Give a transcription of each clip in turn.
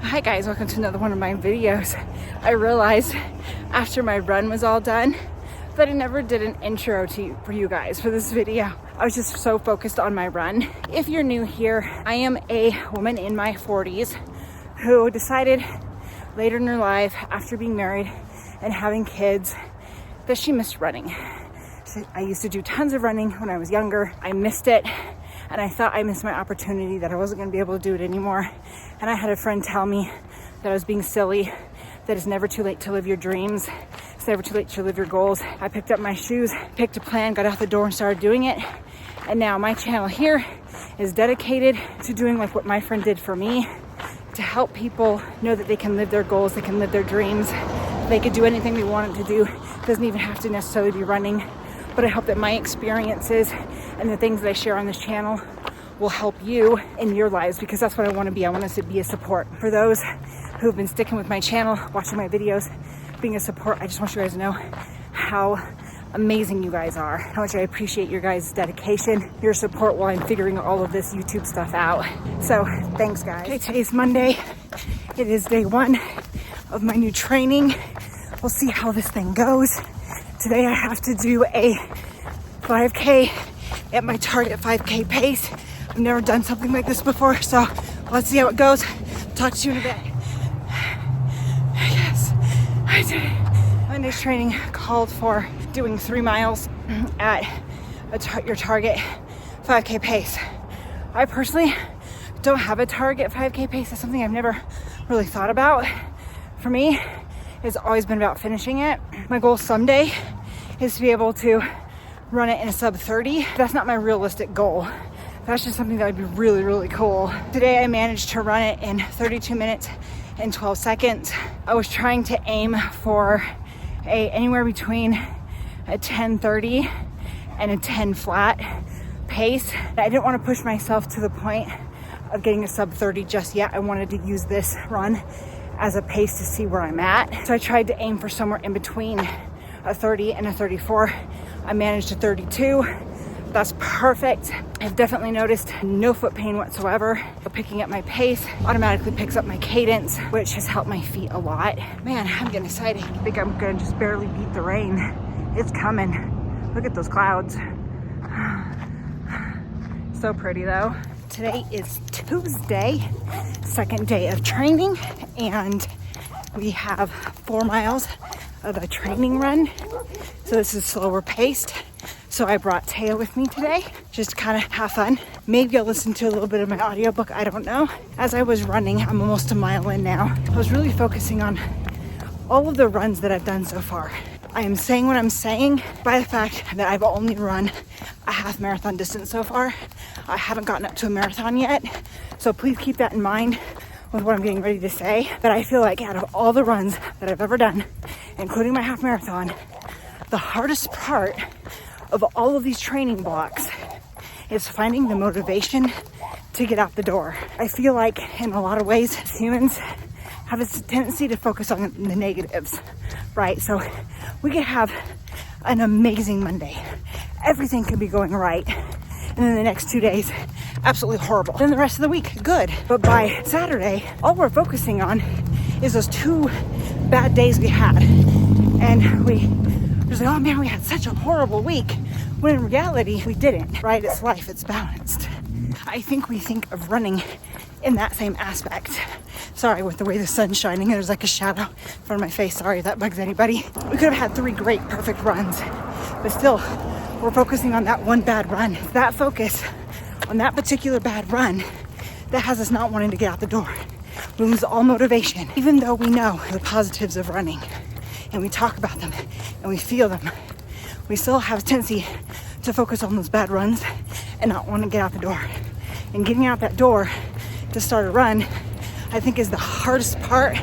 Hi guys, welcome to another one of my videos. I realized after my run was all done that I never did an intro for you guys for this video. I was just so focused on my run. If you're new here, I am a woman in my 40s who decided later in her life, after being married and having kids, that she missed running. I used to do tons of running when I was younger. I missed it, and I thought I missed my opportunity, that I wasn't going to be able to do it anymore. And I had a friend tell me that I was being silly, that it's never too late to live your dreams. It's never too late to live your goals. I picked up my shoes, picked a plan, got out the door and started doing it. And now my channel here is dedicated to doing like what my friend did for me, to help people know that they can live their goals, they can live their dreams, they could do anything they want to do. It doesn't even have to necessarily be running. But I hope that my experiences and the things that I share on this channel will help you in your lives, because that's what I want to be. I want us to be a support. For those who've been sticking with my channel, watching my videos, being a support, I just want you guys to know how amazing you guys are, how much I appreciate your guys' dedication, your support while I'm figuring all of this YouTube stuff out. So thanks guys. Okay, today's Monday. It is day one of my new training. We'll see how this thing goes. Today I have to do a 5K at my target 5K pace. I've never done something like this before, so let's see how it goes. Talk to you in a bit. Yes, I did it. Monday's training called for doing 3 miles at your target 5K pace. I personally don't have a target 5K pace. That's something I've never really thought about. For me, it's always been about finishing it. My goal someday is to be able to run it in a sub 30. That's not my realistic goal. That's just something that would be really, really cool. Today I managed to run it in 32 minutes and 12 seconds. I was trying to aim for anywhere between a 10:30 and a 10 flat pace. I didn't want to push myself to the point of getting a sub 30 just yet. I wanted to use this run as a pace to see where I'm at. So I tried to aim for somewhere in between a 30 and a 34. I managed a 32. That's perfect. I've definitely noticed no foot pain whatsoever. Picking up my pace automatically picks up my cadence, which has helped my feet a lot. Man, I'm getting excited. I think I'm gonna just barely beat the rain. It's coming. Look at those clouds. So pretty though. Today is Tuesday, second day of training, and we have 4 miles of a training run. So this is slower paced. So I brought Taya with me today, just to kind of have fun. Maybe I'll listen to a little bit of my audiobook, I don't know. As I was running, I'm almost a mile in now. I was really focusing on all of the runs that I've done so far. I am saying what I'm saying by the fact that I've only run a half marathon distance so far. I haven't gotten up to a marathon yet. So please keep that in mind with what I'm getting ready to say. But I feel like out of all the runs that I've ever done, including my half marathon, the hardest part of all of these training blocks is finding the motivation to get out the door. I feel like in a lot of ways, humans have a tendency to focus on the negatives, right? So we could have an amazing Monday. Everything could be going right. And then the next 2 days, absolutely horrible. Then the rest of the week, good. But by Saturday, all we're focusing on is those 2 bad days we had. And we was like, oh man, we had such a horrible week. When in reality, we didn't, right? It's life, it's balanced. I think we think of running in that same aspect. Sorry, with the way the sun's shining, there's like a shadow in front of my face. Sorry if that bugs anybody. We could have had 3 great, perfect runs, but still, we're focusing on that one bad run. That focus on that particular bad run that has us not wanting to get out the door. We lose all motivation, even though we know the positives of running and we talk about them and we feel them. We still have a tendency to focus on those bad runs and not want to get out the door. And getting out that door to start a run, I think, is the hardest part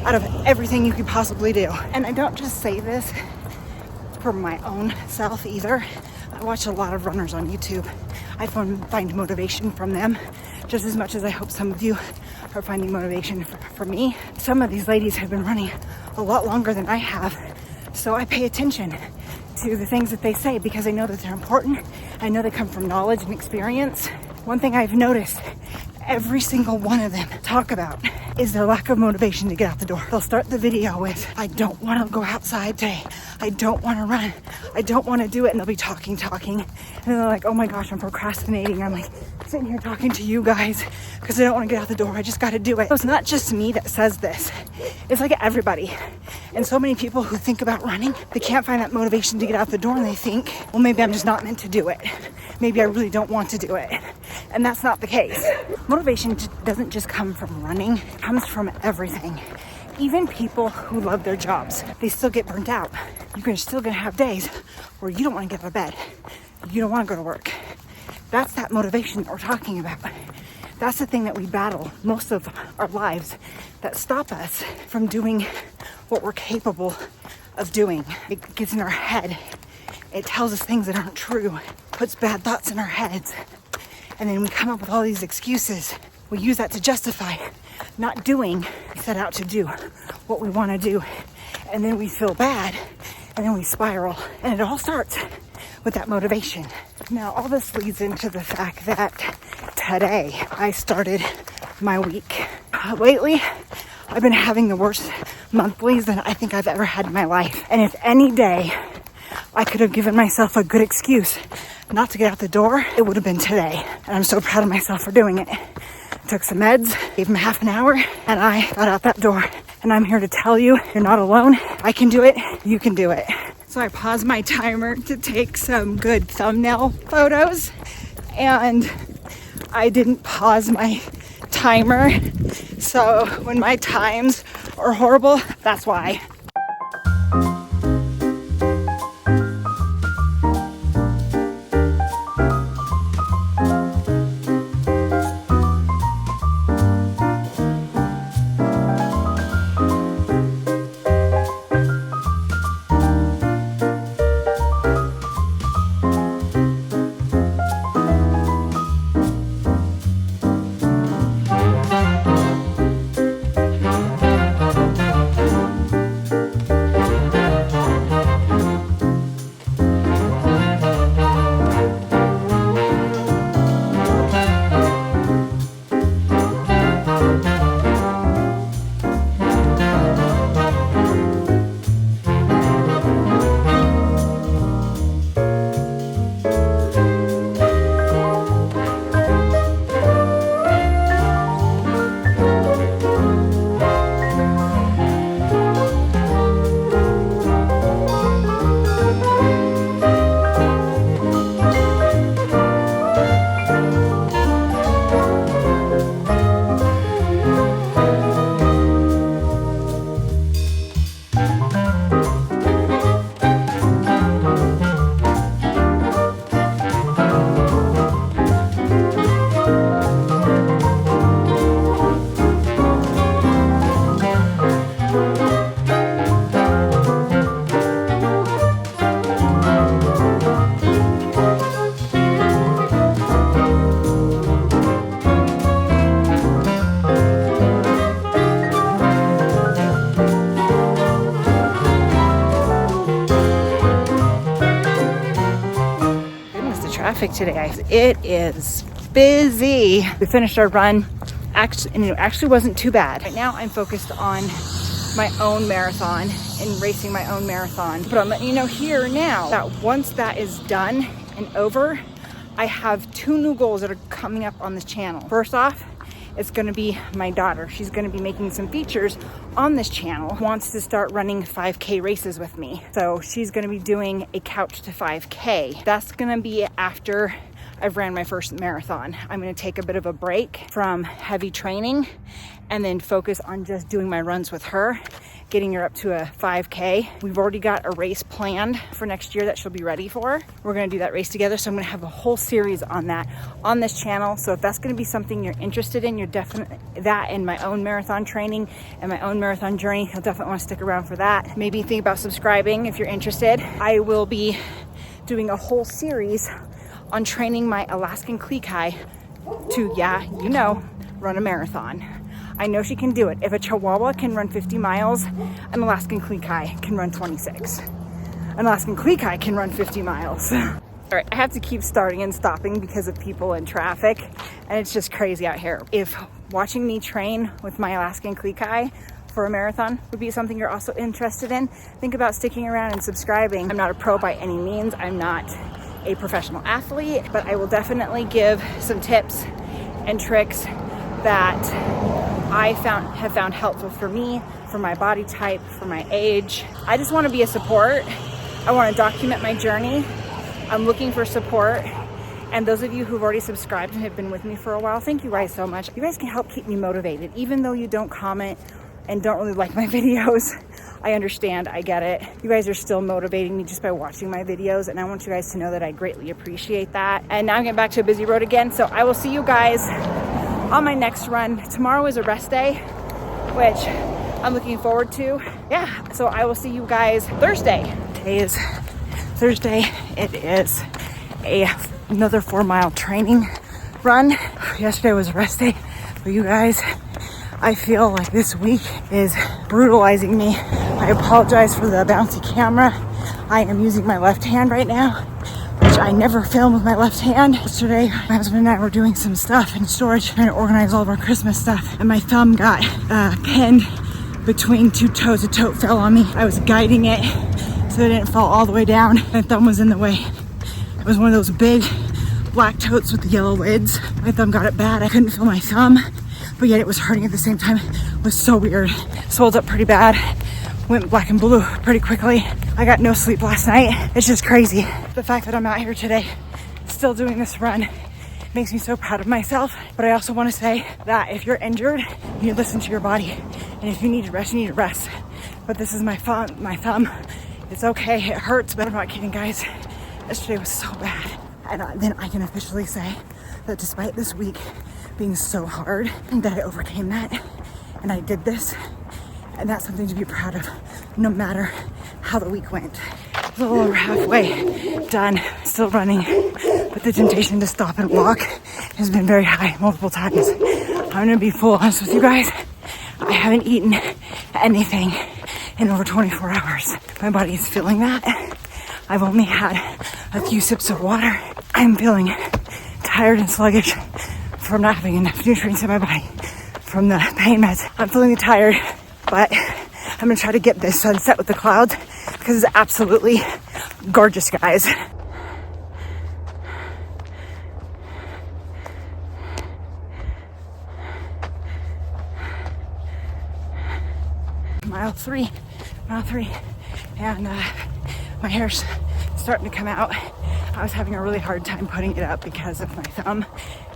out of everything you could possibly do. And I don't just say this for my own self either. I watch a lot of runners on YouTube. I find motivation from them just as much as I hope some of you are finding motivation for me. Some of these ladies have been running a lot longer than I have, so I pay attention to the things that they say because I know that they're important. I know they come from knowledge and experience. One thing I've noticed every single one of them talk about is their lack of motivation to get out the door. They'll start the video with, I don't want to go outside today. I don't want to run. I don't want to do it. And they'll be talking. And then they're like, oh my gosh, I'm procrastinating. I'm like sitting here talking to you guys because I don't want to get out the door. I just got to do it. So it's not just me that says this. It's like everybody. And so many people who think about running, they can't find that motivation to get out the door, and they think, well, maybe I'm just not meant to do it. Maybe I really don't want to do it. And that's not the case. Motivation doesn't just come from running. It comes from everything. Even people who love their jobs, they still get burnt out. You're still gonna have days where you don't want to get out of bed. You don't want to go to work. That's that motivation that we're talking about. That's the thing that we battle most of our lives that stop us from doing what we're capable of doing. It gets in our head. It tells us things that aren't true, puts bad thoughts in our heads. And then we come up with all these excuses. We use that to justify not doing, set out to do what we want to do. And then we feel bad, and then we spiral. And it all starts with that motivation. Now, all this leads into the fact that today I started my week. Lately, I've been having the worst monthlies than I think I've ever had in my life. And if any day I could have given myself a good excuse not to get out the door, it would have been today. And I'm so proud of myself for doing it. Took some meds, gave them half an hour, and I got out that door. And I'm here to tell you, you're not alone. I can do it. You can do it. So I paused my timer to take some good thumbnail photos, and I didn't pause my timer. So when my times are horrible, that's why. Traffic today. It is busy. We finished our run. And it actually wasn't too bad. Right now I'm focused on my own marathon and racing my own marathon. But I'm letting you know here now that once that is done and over, I have 2 new goals that are coming up on this channel. First off, it's gonna be my daughter. She's gonna be making some features on this channel, wants to start running 5K races with me. So she's gonna be doing a couch to 5K. That's gonna be after I've ran my first marathon. I'm gonna take a bit of a break from heavy training and then focus on just doing my runs with her, getting her up to a 5K. We've already got a race planned for next year that she'll be ready for. We're gonna do that race together. So I'm gonna have a whole series on that on this channel. So if that's gonna be something you're interested in, you're definitely that in my own marathon training and my own marathon journey, you'll definitely wanna stick around for that. Maybe think about subscribing if you're interested. I will be doing a whole series on training my Alaskan Klekai to, run a marathon. I know she can do it. If a Chihuahua can run 50 miles, an Alaskan Klekai can run 26. An Alaskan Klekai can run 50 miles. All All right, I have to keep starting and stopping because of people and traffic, and it's just crazy out here. If watching me train with my Alaskan Klekai for a marathon would be something you're also interested in, think about sticking around and subscribing. I'm not a pro by any means. I'm not a professional athlete, but I will definitely give some tips and tricks that I have found helpful for me, for my body type, for my age. I just want to be a support. I want to document my journey. I'm looking for support. And those of you who've already subscribed and have been with me for a while, thank you guys so much. You guys can help keep me motivated. Even though you don't comment and don't really like my videos, I understand, I get it. You guys are still motivating me just by watching my videos, and I want you guys to know that I greatly appreciate that. And now I'm getting back to a busy road again, so I will see you guys on my next run. Tomorrow is a rest day, which I'm looking forward to. Yeah, so I will see you guys Thursday. Today is Thursday. It is another 4-mile training run. Yesterday was a rest day for you guys. I feel like this week is brutalizing me. I apologize for the bouncy camera. I am using my left hand right now, which I never film with my left hand. Yesterday, my husband and I were doing some stuff in storage, trying to organize all of our Christmas stuff, and my thumb got pinned between two toes. A tote fell on me. I was guiding it so it didn't fall all the way down. My thumb was in the way. It was one of those big black totes with the yellow lids. My thumb got it bad. I couldn't feel my thumb, but yet it was hurting at the same time. It was so weird. Swelled up pretty bad. Went black and blue pretty quickly. I got no sleep last night. It's just crazy. The fact that I'm out here today, still doing this run, makes me so proud of myself. But I also want to say that if you're injured, you listen to your body. And if you need to rest, you need to rest. But this is my thumb. It's okay, it hurts, but I'm not kidding, guys. Yesterday was so bad. And then I can officially say that despite this week being so hard, that I overcame that. And I did this. And that's something to be proud of, no matter how the week went. A little over halfway done, still running, but the temptation to stop and walk has been very high multiple times. I'm gonna be full honest with you guys. I haven't eaten anything in over 24 hours. My body is feeling that. I've only had a few sips of water. I'm feeling tired and sluggish from not having enough nutrients in my body from the pain meds. I'm feeling tired, but I'm gonna try to get this sunset with the clouds because it's absolutely gorgeous, guys. Mile three, and my hair's starting to come out. I was having a really hard time putting it up because of my thumb,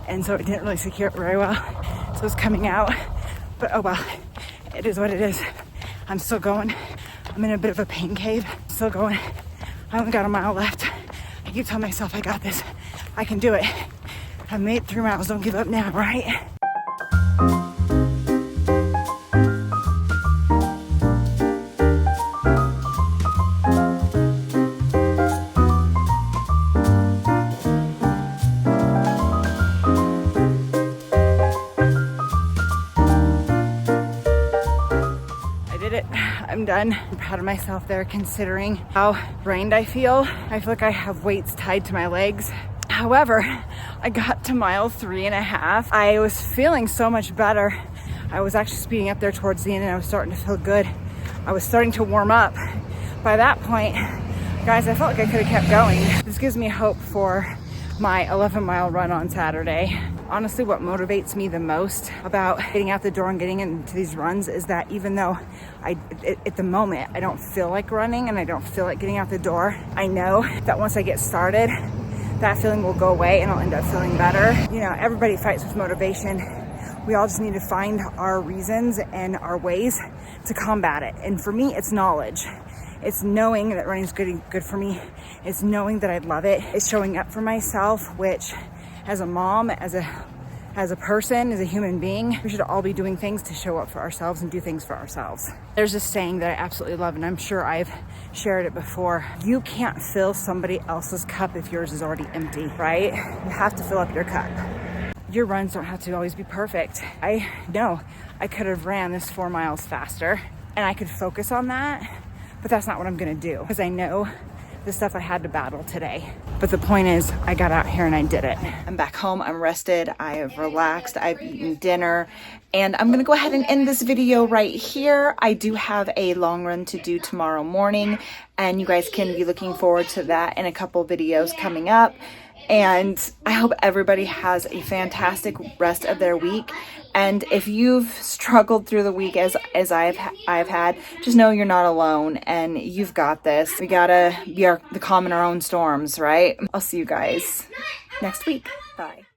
and so it didn't really secure it very well. So it's coming out, but oh well, it is what it is. I'm still going. I'm in a bit of a pain cave. Still going. I only got a mile left. I keep telling myself I got this. I can do it. I've made 3 miles. Don't give up now, right? I'm done. I'm proud of myself there considering how drained I feel. I feel like I have weights tied to my legs. However, I got to mile 3.5. I was feeling so much better. I was actually speeding up there towards the end and I was starting to feel good. I was starting to warm up. By that point, guys, I felt like I could have kept going. This gives me hope for my 11-mile run on Saturday. Honestly, what motivates me the most about getting out the door and getting into these runs is that even though at the moment I don't feel like running and I don't feel like getting out the door, I know that once I get started, that feeling will go away and I'll end up feeling better. You know, everybody fights with motivation. We all just need to find our reasons and our ways to combat it. And for me, it's knowledge. It's knowing that running is good for me. It's knowing that I love it. It's showing up for myself, which as a mom, as a person, as a human being, we should all be doing things to show up for ourselves and do things for ourselves. There's a saying that I absolutely love, and I'm sure I've shared it before. You can't fill somebody else's cup if yours is already empty, right? You have to fill up your cup. Your runs don't have to always be perfect. I know I could have ran this 4 miles faster and I could focus on that, but that's not what I'm gonna do because I know the stuff I had to battle today. But the point is, I got out here and I did it. I'm back home, I'm rested, I have relaxed, I've eaten dinner, and I'm gonna go ahead and end this video right here. I do have a long run to do tomorrow morning, and you guys can be looking forward to that in a couple videos coming up. And I hope everybody has a fantastic rest of their week. And if you've struggled through the week as I've had, just know you're not alone and you've got this. We gotta be the calm in our own storms, right? I'll see you guys next week. Bye.